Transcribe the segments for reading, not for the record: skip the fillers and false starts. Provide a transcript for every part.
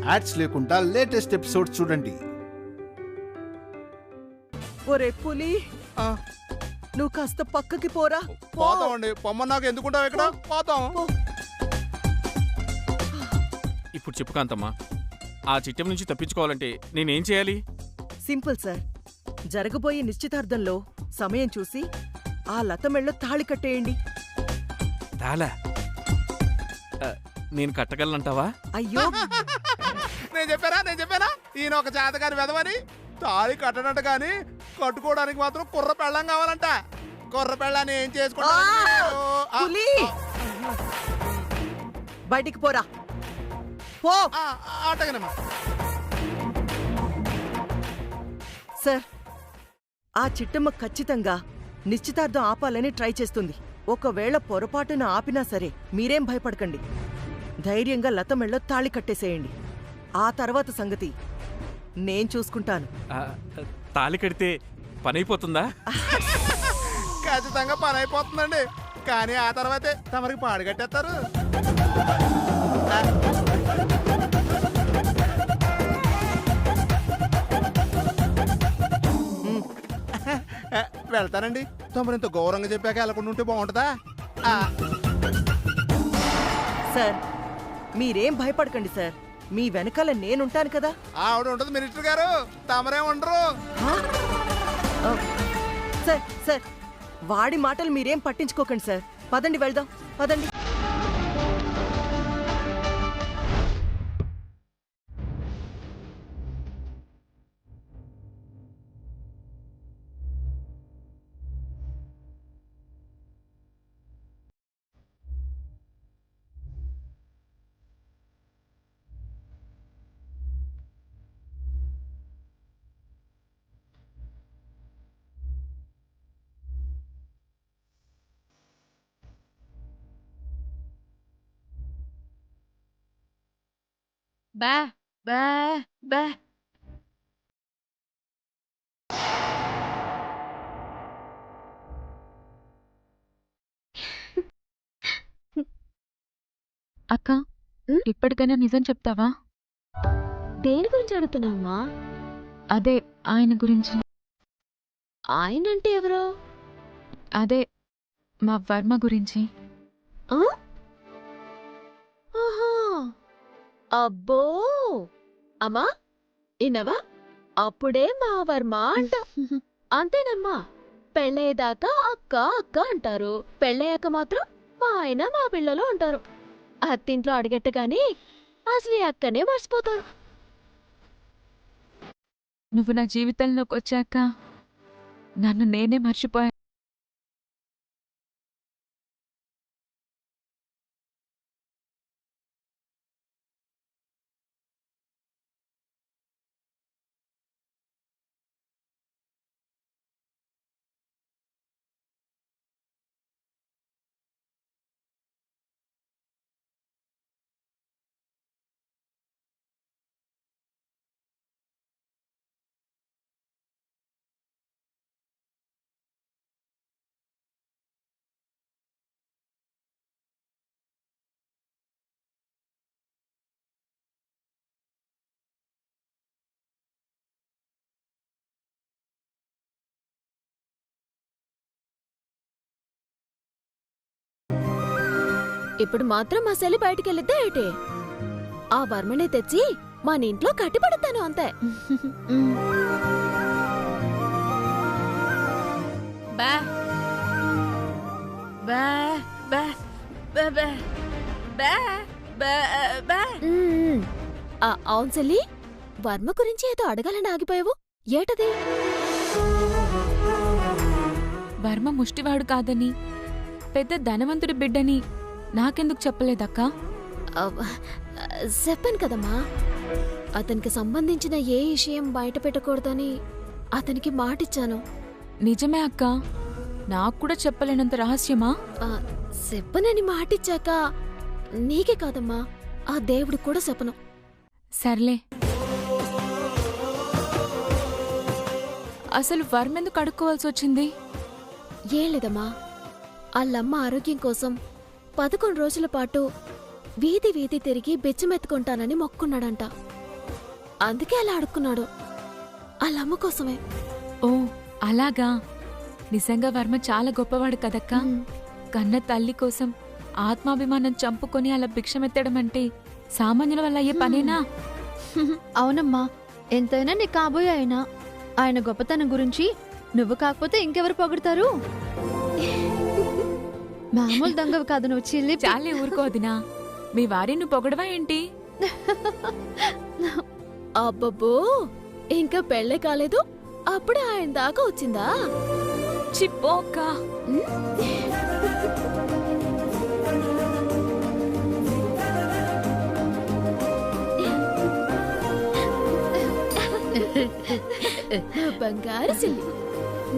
Ads లేకుండా latest episodes చూడండి. ఒరే పులి, నువ్వు కాస్త పక్కకి పోరా. పోతామండి. పొమ్మన్నాక ఎందుకుంటావు ఇక్కడ? పోతాం. ఇప్పుడు చెప్పు కాంతమ్మా, ఆ చిట్టం నుంచి తప్పించుకోవాలంటే నేనేం చేయాలి? Simple sir. జరగబోయే నిశ్చితార్థంలో సమయం చూసి ఆ లత మెళ్ళో తాళి కట్టేయండి. తాళా? నేను కట్టగలనంటావా? అయ్యో, నేను చెప్పానా ఈయన ఒక చేతగాని వెదవని. తాళి కట్టడంట గాని కట్టుకోవడానికి మాత్రం కుర్ర పెళ్ళం కావాలంట. కుర్ర పెళ్ళాన్ని ఏం చేసుకుంటా? పులి, బయటికి పోరా. పో. అటగనమ్మా. సార్, ఆ చిట్టమ్మ ఖచ్చితంగా నిశ్చితార్థం ఆపాలని ట్రై చేస్తుంది. ఒకవేళ పొరపాటున ఆపినా సరే మీరేం భయపడకండి. ధైర్యంగా లత మెళ్ళో తాళి కట్టేసేయండి. ఆ తర్వాత సంగతి నేను చూసుకుంటాను. తాళి కడితే పనైపోతుందా? ఖచ్చితంగా పని అయిపోతుందండి. కానీ ఆ తర్వాతే తమరికి పాడు కట్టేస్తారు. వెళ్తానండి. తమరు ఇంత గౌరవంగా చెప్పాక వెళ్ళకుండా ఉంటే బాగుంటుందా? సార్, మీరేం భయపడకండి సార్. మీ వెనకాల నేనుంటాను కదా. ఆవిడ ఉంటుంది మినిస్టర్ గారు, తమరే ఉండరు. సార్ సార్, వాడి మాటలు మీరేం పట్టించుకోకండి సార్. పదండి, వెళ్దాం, పదండి. బా బా బా. అక్క, ఇప్పటికైనా నిజం చెప్తావా? దేని గురించి అడుగుతున్నావమ్మా? అదే ఆయన గురించి. ఆయన అంటే ఎవరో? అదే మా వర్మ గురించి. అబ్బో, అమ్మా ఇన్నవా? అప్పుడే మా వర్మ అంట. అంతేనమ్మా, పెళ్ళయ్యేదాకా అక్క అక్క అంటారు. పెళ్ళయ్యాక మాత్రం మా ఆయన మా పిల్లలు అంటారు. అత్తింట్లో అడిగట్టగాని అసలు అక్కనే మర్చిపోతారు. నువ్వు నా జీవితంలోకి వచ్చాక నన్ను నేనే మర్చిపోయాను. ఇప్పుడు మాత్రం మా సెల్లి బయటికెళ్ళిద్దే ఏటే? ఆ వర్మనే తెచ్చి మన ఇంట్లో కట్టిపడతాను అంతే. బా బా బా బా బా బా బా. అవును సెల్లి, వర్మ గురించి ఏదో అడగాలని ఆగిపోయావు, ఏటది? వర్మ ముష్టివాడు కాదని, పెద్ద ధనవంతుడి బిడ్డని నాకెందుకు చెప్పలేదక్కా? చెప్పాను కదమ్మా, అతనికి సంబంధించిన ఏ విషయం బయట పెట్టకూడదని అతనికి మాటిచ్చాను. నిజమే అక్క, నాకు కూడా చెప్పలేనంత రహస్యమా? చెప్పనని మాటిచ్చాక నీకే కాదమ్మా, ఆ దేవుడు కూడా చెప్పను. సర్లే, అసలు వర్మెందుకు అడుక్కోవాల్సి వచ్చింది? ఏం లేదమ్మా, వాళ్ళమ్మ ఆరోగ్యం కోసం 11 రోజుల పాటు వీధి వీధి తిరిగి బెచ్చమెత్తుకుంటానని మొక్కున్నాడంట. అందుకే అలా అడుక్కున్నాడు. అల్లమ్మ కోసమే. ఓ అలాగా. నిజంగా వర్మ చాలా గొప్పవాడు కదక్కా. కన్న తల్లి కోసం ఆత్మాభిమానం చంపుకొని అలా భిక్షమెత్తడం అంటే సామాన్యుల వల్ల అయ్యే పనేనా? అవునమ్మా, ఎంతైనా నీ కాబోయే ఆయన గొప్పతనం గురించి నువ్వు కాకపోతే ఇంకెవరు పొగుడతారు? మామూలు దొంగవి కాదు నువ్వు, చిల్లి. చాలే ఊరుకోదినా. మీ వారి నువ్వు పొగడవా ఏంటి? అబ్బబ్బో, ఇంకా పెళ్ళే కాలేదు అప్పుడే ఆయన దాకా వచ్చిందా? చిప్పోక్క. బంగారు సిల్లి,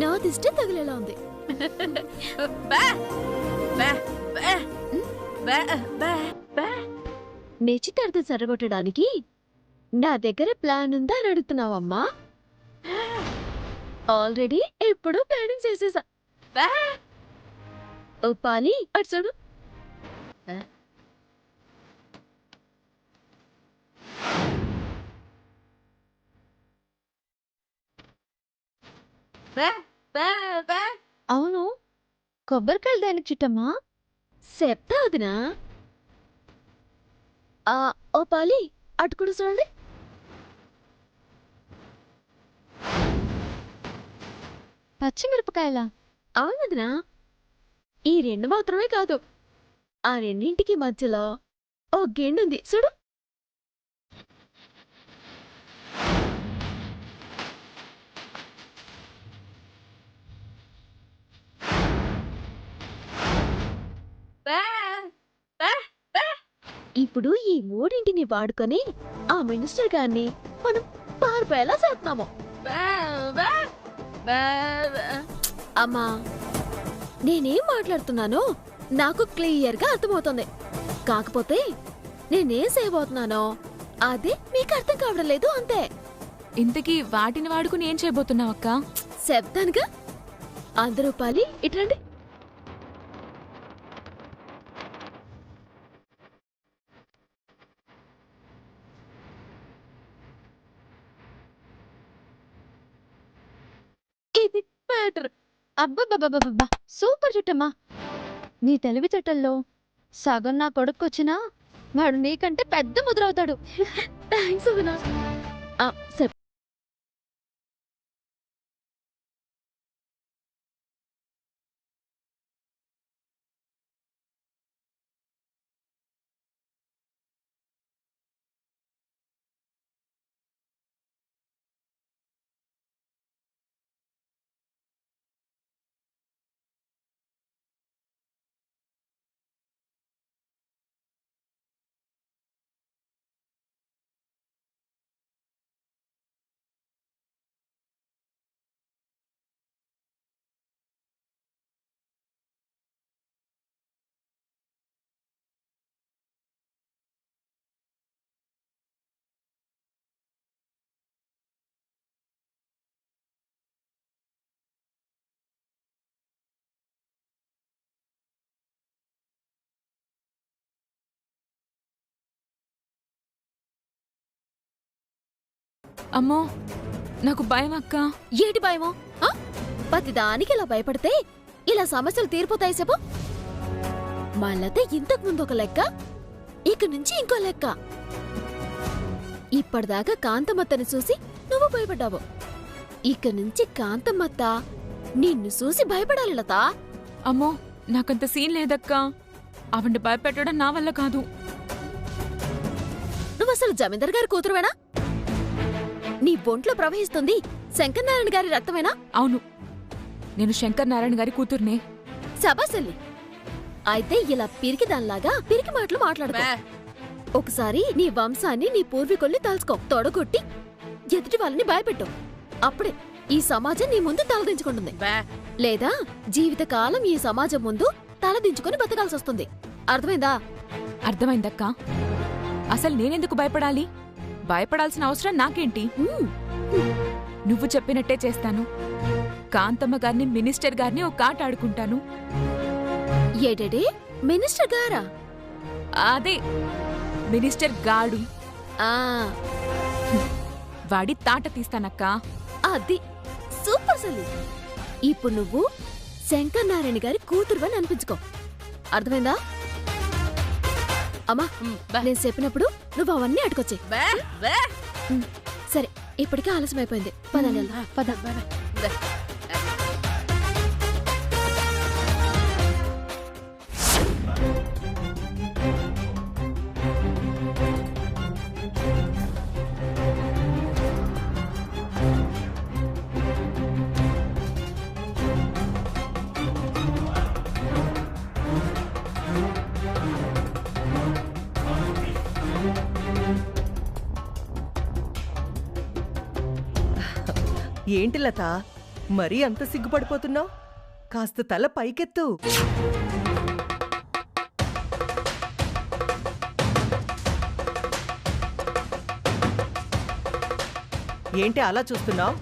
నా దిష్టి తగిలేలా ఉంది. నిశ్చితార్థం సరగొట్టడానికి నా దగ్గర ప్లాన్ ఉందా అని అడుగుతున్నావమ్మా? ఆల్రెడీ ఎప్పుడూ ప్లానింగ్ చేసేసా. ఓ పాలి అటు చూడు. అవును, కొబ్బరికాయలు దానికి చిట్టమ్మా. చెప్తా వదినా. ఓ పాలి అటు కూడా చూడండి. పచ్చిమిరపకాయలా? అవును వదినా, ఈ రెండు మాత్రమే కాదు, ఆ రెండింటికి మధ్యలో ఓ గెండుంది చూడు. ఇప్పుడు ఈ మూడింటిని వాడుకొని ఆ మినిస్టర్ గారిని మనం పారిపోయేలా చేస్తున్నాము. అమ్మా, నేనేం మాట్లాడుతున్నానో నాకు క్లియర్ గా అర్థమవుతుంది. కాకపోతే నేనేం చేయబోతున్నానో అదే మీకు అర్థం కావడం లేదు అంతే. ఇంతకీ వాటిని వాడుకుని ఏం చేయబోతున్నావక్క? చెప్తానుగా. అందరూ పాలి ఇట్రండి. ఇది బెటర్. అబ్బబ్బబ్బబ్బబ్బా, సూపర్ చిట్టమ్మా. నీ తెలివితేటల్లో సగం నా కొడుకొచ్చినా వాడు నీకంటే పెద్ద ముద్రవుతాడు. థ్యాంక్స్ వదినా. అమ్మో, నాకు భయం అక్క. ఏంటి భయమో? ప్రతిదానికి ఇలా భయపడితే ఇలా సమస్యలు తీరిపోతాయి చెప్పు. మళ్ళతే ఇంతకు ముందు ఒక లెక్క, ఇక నుంచి ఇంకో లెక్క. ఇప్పటిదాకా కాంతమ్మత్తని చూసి నువ్వు భయపడ్డావు. ఇక నుంచి కాంతమ్మత్త నిన్ను చూసి భయపడాలి లతా. అమ్మో, నాకంత సీన్ లేదక్కా. ఆవిడ భయపెట్టడం నా వల్ల కాదు. నువ్వసలు జమీందార్ గారి కూతురువేనా? నీ ఒంట్లో ప్రవహిస్తుంది శంకరనారాయణ గారి రక్తమేనా? అవును, నేను శంకర్ నారాయణ గారి కూతుర్నే. శబాసల్లి. అయితే ఇలా పిరికి దానిలాగా పిరికి మాటలు మాట్లాడుకో. ఒకసారి నీ వంశాన్ని నీ పూర్వీకుల్ని తలుచుకో. తొడగొట్టి ఎదుటి వాళ్ళని భయపెట్టు. అప్పుడే ఈ సమాజం నీ ముందు తలదించుకుంటుంది. లేదా జీవితకాలం ఈ సమాజం ముందు తలదించుకుని బతకాల్సి వస్తుంది. అర్థమైందా? అర్థమైందక్కా. అసలు నేనెందుకు భయపడాలి? భయపడాల్సిన అవసరం నాకేంటి? నువ్వు చెప్పినట్టే చేస్తాను. కాంతమ్మ గారిని, మినిస్టర్ గారిని ఒక ఆట ఆడుకుంటాను. ఏడేడే మినిస్టర్ గారా? అదే మినిస్టర్ గాడు. ఆ వాడి తాట తీస్తానక్కా. అది సూపర్ సలి. ఇప్పుడు నువ్వు శంకర్ నారాయణ గారి కూతురువని అనిపించుకో. అర్థమైందా? అమ్మా, నేను చెప్పినప్పుడు నువ్వు అవన్నీ అటుకొచ్చే. సరే, ఇప్పటికే ఆలస్యం అయిపోయింది. పదండి వెళ్దాం. పద. ఏంటి లత, మరీ అంత సిగ్గుపడిపోతున్నావు? కాస్త తల పైకెత్తు. ఏంటి అలా చూస్తున్నావు?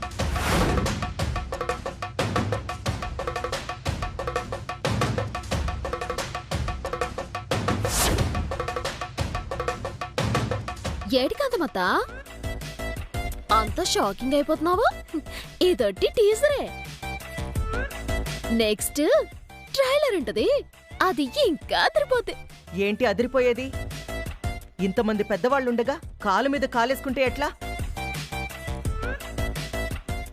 ఏడికాదమ్మత్తా అంత షాకింగ్ అయిపోతున్నావు? ఇదొట్టి టీజరే. నెక్స్ట్ ట్రైలర్ ఉంటది, అది ఇంకా అదిరిపోతే. ఏంటి అదిరిపోయేది? ఇంతమంది పెద్దవాళ్ళుండగా కాలు మీద కాలేసుకుంటే ఎట్లా?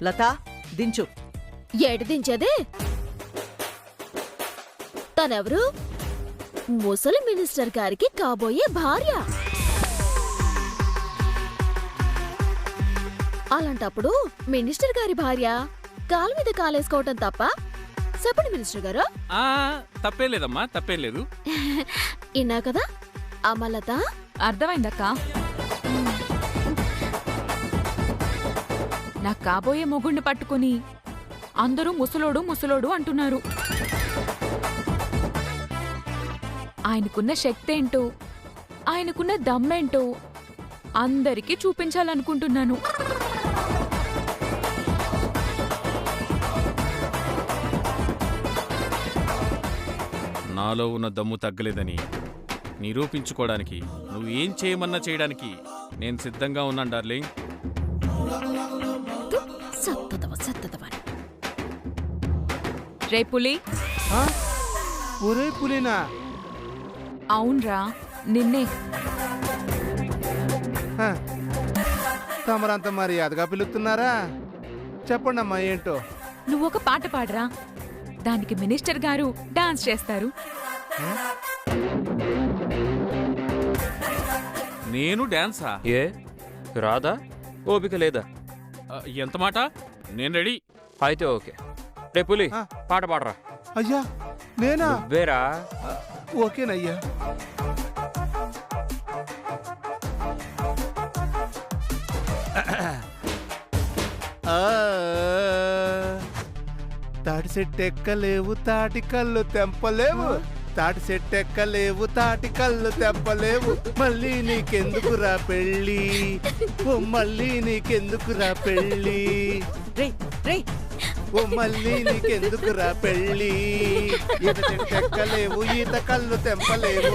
లతా, దించు. ఏడు దించేదే? తనెవరు? ముసలి మినిస్టర్ గారికి కాబోయే భార్య. అలాంటప్పుడు మినిస్టర్ గారి భార్య కాలు మీద కాలేసుకోవటం తప్ప? చెప్పండి మినిస్టర్ గారు. తప్పేం లేదమ్మా, తప్పేం లేదు. ఇన్నా కదా అమలత? అర్థమైందక్కా. నా కాబోయే మొగుణ్ణి పట్టుకుని అందరూ ముసలోడు ముసలోడు అంటున్నారు. ఆయనకున్న శక్తి ఏంటో, ఆయనకున్న దమ్మేంటో అందరికీ చూపించాలనుకుంటున్నాను. నాలో ఉన్న దమ్ము తగ్గలేదని నిరూపించుకోవడానికి నువ్వు ఏం చేయమన్నా చేయడానికి నేను సిద్ధంగా ఉన్నాను డార్లింగ్. రే పులి. ఒరే పులినా? అవునరా, నిన్నే. తమరంత మర్యాదగా పిలుస్తున్నారా? చెప్పండి అమ్మా, ఏంటో. నువ్వొక పాట పాడరా, దానికి మినిస్టర్ గారు డాన్స్ చేస్తారు. నేను డాన్సా? ఏ రాదా? ఓపిక లేదా? ఎంత మాట? నేను రెడీ. అయితే ఓకే. రే పులి, పాట పాడరా. అయ్యా, నేనా? వేరా? ఓకేనయ్యా. తాటి చెట్టు ఎక్కలేవు, తాటి కళ్ళు తెంపలేవు. తాటి చెట్టు ఎక్కలేవు, తాటి కళ్ళు తెంపలేవు. మళ్ళీ నీకెందుకురా పెళ్ళి? ఓ మళ్ళీ నీకెందుకురా పెళ్ళి? రే రే, ఓ మళ్ళీ నీకెందుకురా పెళ్ళి? ఈత చెట్టు ఎక్కలేవు, ఈత కళ్ళు తెంపలేవు.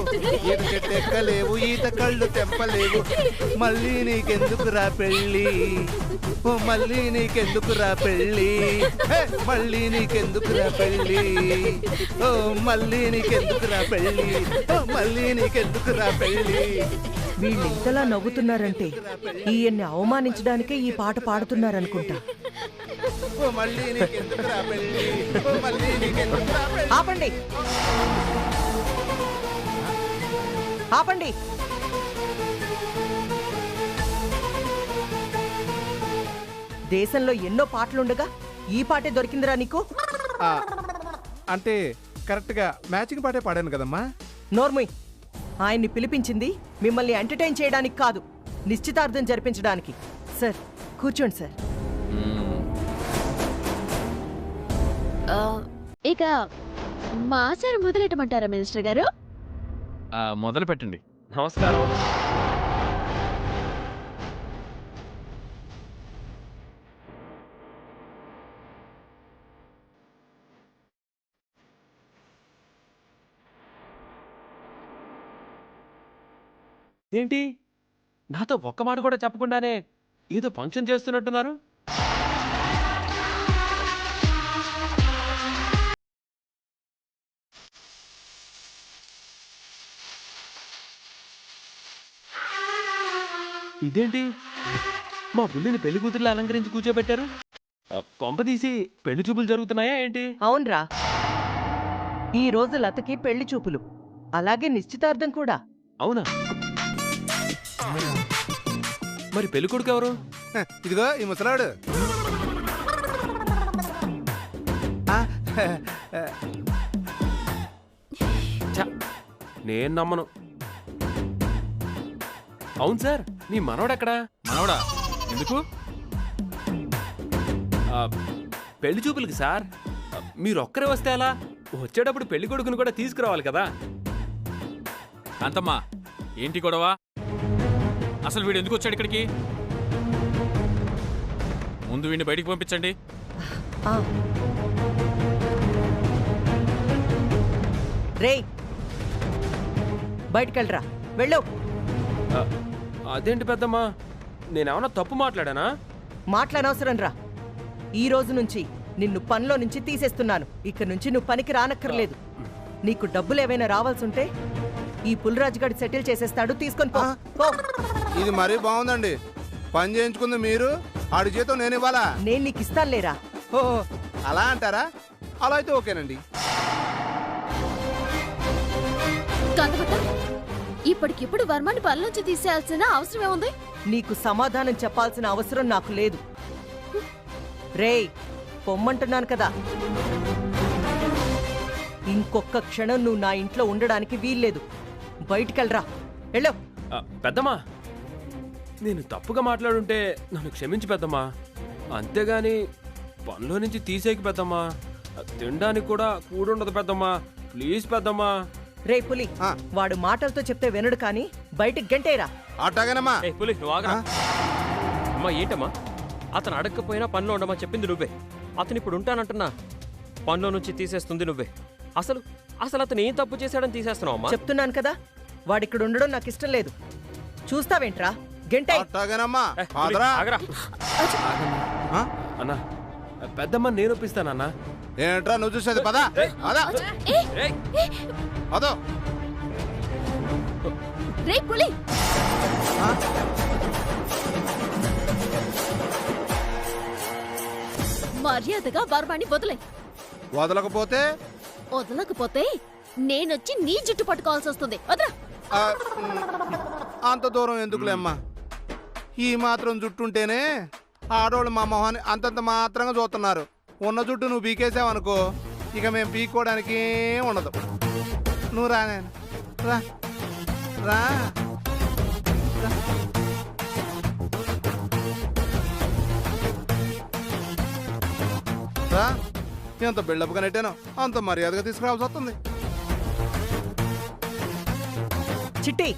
ఈత చెట్టు ఎక్కలేవు, ఈత కళ్ళు తెంపలేవు. మళ్ళీ నీకెందుకురా పెళ్ళి? ఓ మళ్ళీ నీకెందుకురా పెళ్ళి? మళ్ళీ నీకెందుకురా పెళ్ళి? ఓ మళ్ళీ నీకెందుకురా పెళ్ళి? ఓ మళ్ళీ నీకెందుకురా పెళ్ళి? వీళ్ళు ఇంతలా నవ్వుతున్నారంటే ఈయన్ని అవమానించడానికే ఈ పాట పాడుతున్నారనుకుంటా. ఓ మళ్ళీ నీకెందుకురా పెళ్ళి? ఓ మళ్ళీ నీకెందుకురా పెళ్ళి? ఆపండి, ఆపండి. దేశంలో ఎన్నో పాటలుండగా ఈ పాటే దొరికిందిరా నీకు? అంటే కరెక్ట్ గా మ్యాచింగ్ పాటే పాడాను కదమ్మా. నోర్ముయ్, ఆయన్ని పిలిపించింది మిమ్మల్ని ఎంటర్టైన్ చేయడానికి కాదు, నిశ్చితార్థం జరిపించడానికి. సార్ కూర్చోండి సార్. ఇక మా ఆచారం మొదలెట్టమంటారా మినిస్టర్ గారు? మొదలు పెట్టండి. నమస్కారం. ఏంటి, నాతో ఒక్క మాట కూడా చెప్పకుండానే ఏదో ఫంక్షన్ చేస్తున్నట్టున్నారు. ఇదేంటి మా బుల్లిని పెళ్లి కూతుర్లు అలంకరించి కూర్చోబెట్టారు? కొంప తీసి పెళ్లి చూపులు జరుగుతున్నాయా ఏంటి? అవునరా, ఈ రోజు లతకి పెళ్లి చూపులు, అలాగే నిశ్చితార్థం కూడా. అవునా? మరి పెళ్లి కొడుకు ఎవరు? ఇదిగో ఈ ముసలాడు. నేను నమ్మను. అవును సార్, మీ మనవడెక్కడా? మనవడా? ఎందుకు? పెళ్లి చూపులకి సార్. మీరు ఒక్కరే వస్తే అలా? వచ్చేటప్పుడు పెళ్లి కొడుకుని కూడా తీసుకురావాలి కదా. కాంతమ్మా, ఏంటి గొడవ? అసలు వీడు ఎందుకు వచ్చాడు ఇక్కడికి? ముందు వీడిని బయటికి పంపించండి. రేయ్, బయటికెళ్ళరా, వెళ్ళు. అదేంటి పెద్దమ్మా, నేనేమన్నా తప్పు మాట్లాడానా? మాట్లాడనవసరం రా. ఈ రోజు నుంచి నిన్ను పనిలో నుంచి తీసేస్తున్నాను. ఇక నుంచి నువ్వు పనికి రానక్కర్లేదు. నీకు డబ్బులు ఏవైనా రావాల్సుంటే ఈ పుల్రాజు గడి సెటిల్ చేసేస్తాడు, తీసుకొని పో. పో. ఇది మరీ బాగుందండి. పని చేయించుకుంది మీరు, ఆడి జీతం నేను ఇవ్వాలా? నేను నీకు ఇస్తానులేరా. ఓ అలా అంటారా? అలా అయితే ఓకేనండి. కాంతపట్ట, ఇప్పటికిప్పుడు వర్మని పనిలోంచి తీసేయాల్సిన అవసరం ఏముంది? నీకు సమాధానం చెప్పాల్సిన అవసరం నాకు లేదు. రేయ్, పొమ్మంటున్నాను కదా. ఇంకొక్క క్షణం నువ్వు నా ఇంట్లో ఉండడానికి వీల్లేదు. బయటికెళ్ళరా, వెళ్ళు. పెద్దమ్మా, నేను తప్పుగా మాట్లాడుంటే నన్ను క్షమించి పెద్దమ్మా. అంతేగాని పనిలో నుంచి తీసేకి పెద్దమ్మా. తినడానికి కూడా కూడుండదు పెద్దమ్మా. ప్లీజ్ పెద్దమ్మా. రే పులి, వాడు మాటలతో చెప్తే వినడు కానీ బయటికి గంటేరా. అట్టాగేనమ్మా. పులి, నువ్వు ఆగరా. అమ్మా ఏంటమ్మా, అతను అడగకపోయినా పనిలో ఉండమా చెప్పింది నువ్వే. అతను ఇప్పుడు ఉంటానంటున్నా పనిలో నుంచి తీసేస్తుంది నువ్వే. అసలు అసలు అతను ఏం తప్పు చేశాడని తీసేస్తున్నావు అమ్మా? చెప్తున్నాను కదా, వాడిక్కడ ఉండడం నాకు ఇష్టం లేదు. చూస్తావేంట్రా, గంటే. అట్టాగేనమ్మా. ఆగరా. అన్నా, పెద్దమ్మ నేను ఒప్పిస్తానన్నా. ఏంట్రా నువ్వు చూసేది? పదా అదో. రే పులి, మర్యాదగా వర్మని వదిలే. వదలకపోతే? వదలకపోతే నేనొచ్చి నీ జుట్టు పట్టుకోవాల్సి వస్తుంది. వదరా. అంత దూరం ఎందుకులేమ్మా. ఈ మాత్రం జుట్టుంటేనే ఆడోళ్ళు మా మొహాన్ని అంతంత మాత్రంగా చూస్తున్నారు. ఉన్న జుట్టు నువ్వు పీకేసావనుకో, ఇక మేము పీక్కోవడానికి ఉండదు. నువ్వు రా నేను రా రా. రా, ఎంత బిల్డప్గా నెట్టానో అంత మర్యాదగా తీసుకురావాల్సి వస్తుంది. చిట్టి,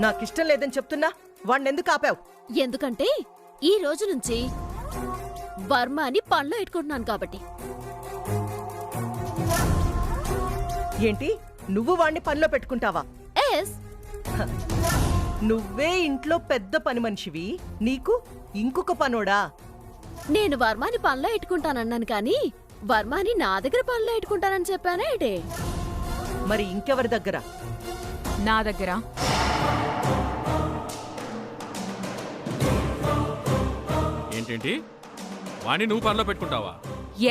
నాకిష్టం లేదని చెప్తున్నా, వాణ్ణి ఎందుకు ఆపావు? ఎందుకంటే ఈ రోజు నుంచి వర్మని పనిలో ఎట్టుకుంటున్నాను కాబట్టి. ఏంటి, నువ్వు వాణ్ణి పనిలో పెట్టుకుంటావా? ఎస్. నువ్వే ఇంట్లో పెద్ద పని మనిషివి, నీకు ఇంకొక పనోడా? నేను వర్మని పనిలో ఎట్టుకుంటానన్నాను కానీ వర్మని నా దగ్గర పనిలో ఎట్టుకుంటానని చెప్పానా ఏటే? మరి ఇంకెవరి దగ్గర? నా దగ్గర. ఏంటేంటి, వాణ్ణి నువ్వు పనిలో పెట్టుకుంటావా?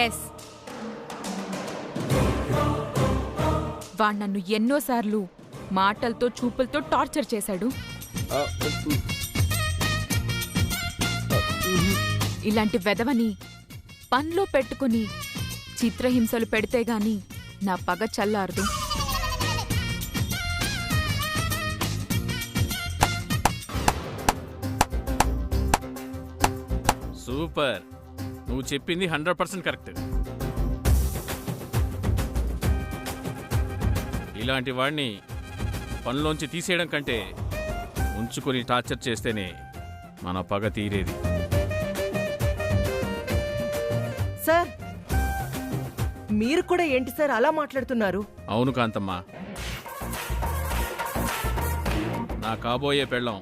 ఎస్. వాడు నన్ను ఎన్నోసార్లు మాటలతో చూపులతో టార్చర్ చేశాడు. ఇలాంటి వెధవని పనిలో పెట్టుకుని చిత్రహింసలు పెడితే గాని నా పగ చల్లారదు. సూపర్, నువ్వు చెప్పింది 100% కరెక్ట్. ఇలాంటి వాడిని పనిలోంచి తీసేయడం కంటే ఉంచుకొని టార్చర్ చేస్తేనే మన పగ తీరేది. సార్, మీరు కూడా ఏంటి సార్ అలా మాట్లాడుతున్నారు? అవును కాంతమ్మ, నా కాబోయే పెళ్ళం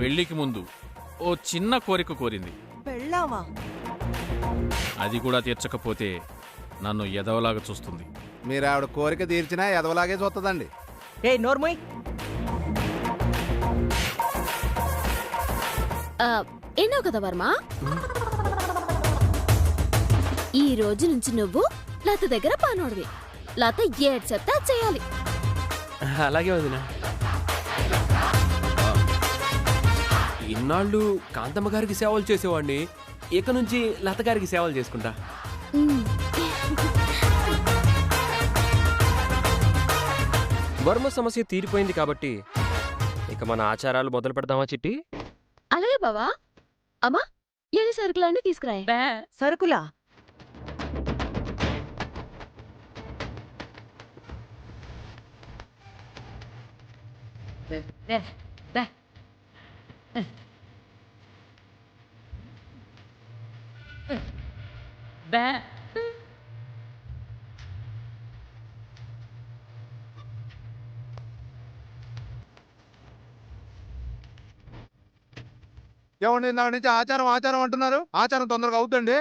పెళ్లికి ముందు ఓ చిన్న కోరిక కోరింది. పెళ్ళావా? అది కూడా తీర్చకపోతే నన్ను ఎదవలాగా చూస్తుంది. మీరు ఆవిడ కోరిక తీర్చినా ఎదవలాగే చూస్తుందండి. ఏ నోర్మోయ్, ఎన్నో కదా వర్మ, ఈ రోజు నుంచి నువ్వు లత దగ్గర పనోడివి. లత ఏడ్ చెప్తే అది చేయాలి. అలాగే వదినా. ఇన్నాళ్ళు కాంతమ్మ గారికి సేవలు చేసేవాడిని, ఇక నుంచి లత గారికి సేవలు చేసుకుంటా. వర్మ సమస్య తీరిపోయింది కాబట్టి ఇక మన ఆచారాలు మొదలు పెడదామా చిట్టి? అలాగే బావా. అమ్మా, ఏది సరుకులన్నీ తీసుకురాయి. సరుకులా? ఏమండి దాని నుంచి ఆచారం ఆచారం అంటున్నారు? ఆచారం తొందరగా అవుతుందండి.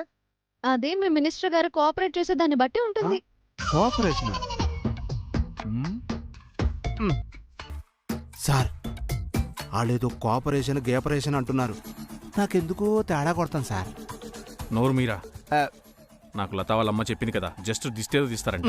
అదే మీ మినిస్టర్ గారు కోఆపరేట్ చేసే దాన్ని బట్టి ఉంటుంది. కోఆపరేషన్ సార్, వాళ్ళేదో కోఆపరేషన్ గేపరేషన్ అంటున్నారు. నాకెందుకో తేడా కొడతాను సార్. నోరు మీరా. నాకు లతా వాళ్ళమ్మ చెప్పింది కదా, జస్ట్ దిస్తేదో తీస్తారంట.